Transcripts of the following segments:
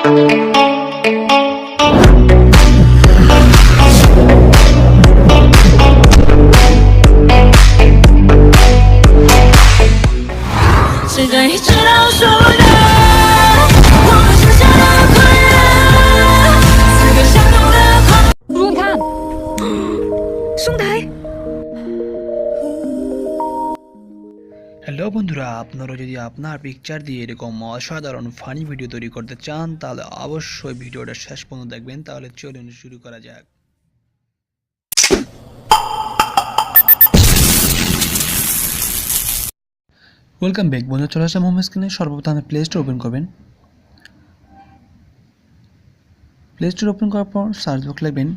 是这一直到说的，我们剩下的快乐，四个相同的狂。不用看，兄台。হ্যালো বন্ধুরা, আপনারা যদি আপনার পিকচার দিয়ে এরকম অসাধারণ ফানি ভিডিও তৈরি করতে চান তাহলে অবশ্যই ভিডিওটা শেষ পর্যন্ত দেখবেন। তাহলে চলুন শুরু করা যাক। ওয়েলকাম ব্যাক বন্ধুরা, চলে আসলাম হোম স্ক্রিনে। সর্বপ্রথম প্লে স্টোর ওপেন করবেন। প্লে স্টোর ওপেন করার পর সার্চ বক্স লিখবেন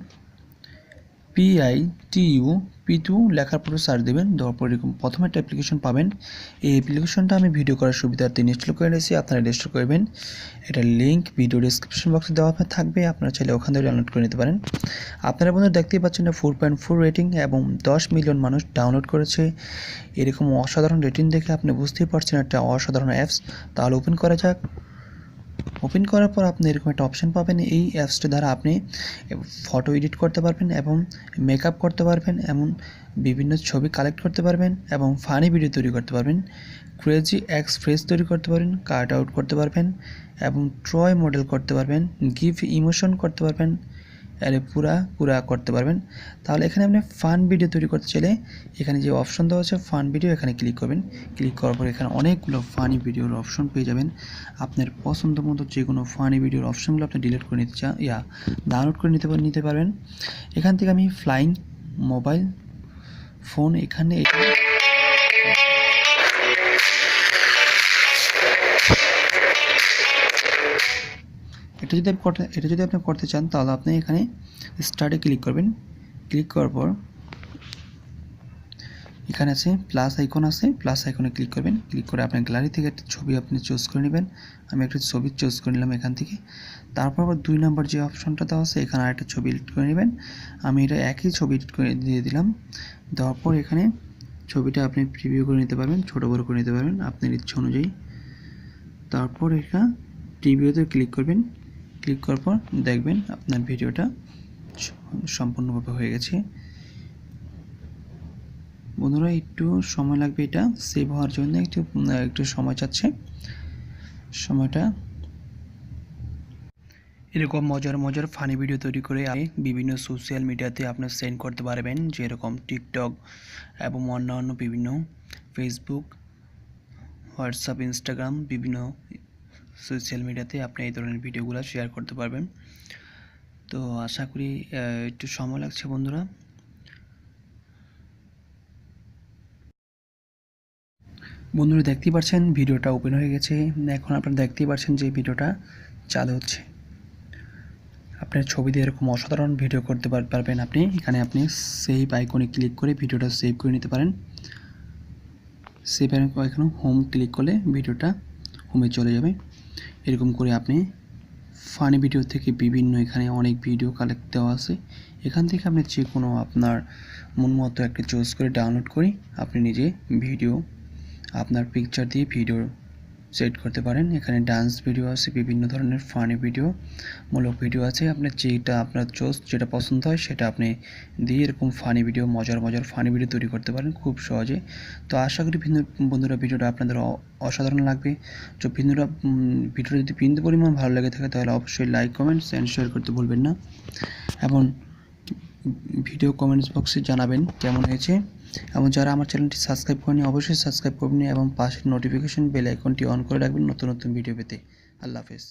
PITU পিটু লেখার পরে সার্চ দেবেন। দেওয়ার পর এরকম প্রথম একটা অ্যাপ্লিকেশন পাবেন। এই অ্যাপ্লিকেশনটা আমি ভিডিও করার সুবিধার্থে ইনস্টল করে নিয়েছি, আপনারা ইনস্টল করবেন। এটার লিঙ্ক ভিডিও ডেসক্রিপশন বক্সে দেওয়া থাকবে, আপনারা চাইলে ওখান থেকে ডাউনলোড করে নিতে পারেন। আপনারা বন্ধুরা দেখতেই পাচ্ছেন 4.4 রেটিং এবং 10 মিলিয়ন মানুষ ডাউনলোড করেছে। এরকম অসাধারণ রেটিং দেখে আপনি বুঝতেই পারছেন একটা অসাধারণ অ্যাপস। তাহলে ওপেন করা যাক। ওপেন করার পর আপনি এরকম একটা অপশান পাবেন। এই অ্যাপসটি দ্বারা আপনি ফটো এডিট করতে পারবেন এবং মেকআপ করতে পারবেন, এমন বিভিন্ন ছবি কালেক্ট করতে পারবেন এবং ফানি ভিডিও তৈরি করতে পারবেন, ক্রেজি এক্সপ্রেস তৈরি করতে পারবেন, কাট আউট করতে পারবেন এবং ট্রয় মডেল করতে পারবেন, গিভ ইমোশন করতে পারবেন, আরে পুরা করতে পারবেন। তাহলে এখানে আপনি ফান ভিডিও তৈরি করতে চাইলে এখানে যে অপশন দেওয়া আছে ফান ভিডিও, এখানে ক্লিক করবেন। ক্লিক করার পর এখানে অনেকগুলো ফানি ভিডিওর অপশন পেয়ে যাবেন। আপনার পছন্দ মতো যে কোনো ফানি ভিডিওর অপশনগুলো আপনি ডিলিট করে নিতে চান ডাউনলোড করে নিতে পারবেন। এখান থেকে আমি ফ্লাইং মোবাইল ফোন এখানে এটা যদি আপনি করতে চান তাহলে আপনি এখানে স্টার্টে ক্লিক করবেন। ক্লিক করার পর এখানে আছে প্লাস আইকন আছে, প্লাস আইকনে ক্লিক করবেন। ক্লিক করে আপনার গ্যালারি থেকে একটা ছবি আপনি চুজ করে নেবেন। আমি একটা ছবি চুজ করে নিলাম এখান থেকে। তারপর আবার 2 নম্বর যে অপশনটা দেওয়া আছে এখানে আরেকটা ছবি এডিট করে নেবেন। আমি এটা একই ছবি এডিট করে দিয়ে দিলাম। দেওয়ার পর এখানে ছবিটা আপনি প্রিভিউ করে নিতে পারবেন, ছোটো বড়ো করে নিতে পারবেন আপনার ইচ্ছা অনুযায়ী। তারপর এখানে প্রিভিউতে ক্লিক করবেন। ক্লিক করার পর দেখবেন আপনার ভিডিওটা সম্পূর্ণভাবে হয়ে গেছে। বন্ধুরা একটু সময় লাগবে এটা সেভ হওয়ার জন্য, একটু সময় চাচ্ছে। সময়টা এরকম মজার ফানি ভিডিও তৈরি করে বিভিন্ন সোশ্যাল মিডিয়াতে আপনি সেন্ড করতে পারবেন, যেরকম টিকটক এবং অন্যান্য বিভিন্ন ফেসবুক, হোয়াটসঅ্যাপ, ইনস্টাগ্রাম, বিভিন্ন সোশ্যাল মিডিয়াতে আপনি এই ধরনের ভিডিওগুলো শেয়ার করতে পারবেন। তো আশা করি একটু সময় লাগছে বন্ধুরা। দেখতেই পাচ্ছেন ভিডিওটা ওপেন হয়ে গেছে। এখন আপনারা দেখতেই পাচ্ছেন যে ভিডিওটা চালু হচ্ছে। আপনার ছবি দিয়ে এরকম অসাধারণ ভিডিও করতে পারবেন আপনি। এখানে আপনি সেভ আইকনে ক্লিক করে ভিডিওটা সেভ করে নিতে পারেন। সেভ আইকনে হোম ক্লিক করলে ভিডিওটা হোমে চলে যাবে। এরকম করে আপনি ফানি ভিডিও থেকে বিভিন্ন এখানে অনেক ভিডিও কালেক্ট দেওয়া আছে। এখান থেকে আপনি যে কোনো আপনার মন মতো একটা চুজ করে ডাউনলোড করে আপনি নিজে ভিডিও আপনার পিকচার দিয়ে ভিডিও সেট করতে পারেন। এখানে ডান্স ভিডিও আছে, বিভিন্ন ধরনের ফানি ভিডিও মূলক ভিডিও আছে। আপনার যেটা আপনার চয়েস, যেটা পছন্দ হয় সেটা আপনি দিয়ে এরকম ফানি ভিডিও মজার ফানি ভিডিও তৈরি করতে পারেন খুব সহজে। তো আশা করি বন্ধুরা ভিডিওটা আপনাদের অসাধারণ লাগবে। তো ভিডিওটা যদি বিন্দু পরিমাণ ভালো লেগে থাকে তাহলে অবশ্যই লাইক, কমেন্টস অ্যান্ড শেয়ার করতে ভুলবেন না এবং ভিডিও কমেন্টস বক্সে জানাবেন কেমন হয়েছে। এবং যারা আমার চ্যানেলটি সাবস্ক্রাইব করেনি অবশ্যই সাবস্ক্রাইব করবেন এবং পাশের নোটিফিকেশন বেল আইকনটি অন করে রাখবেন নতুন ভিডিও পেতে। আল্লাহ হাফেজ।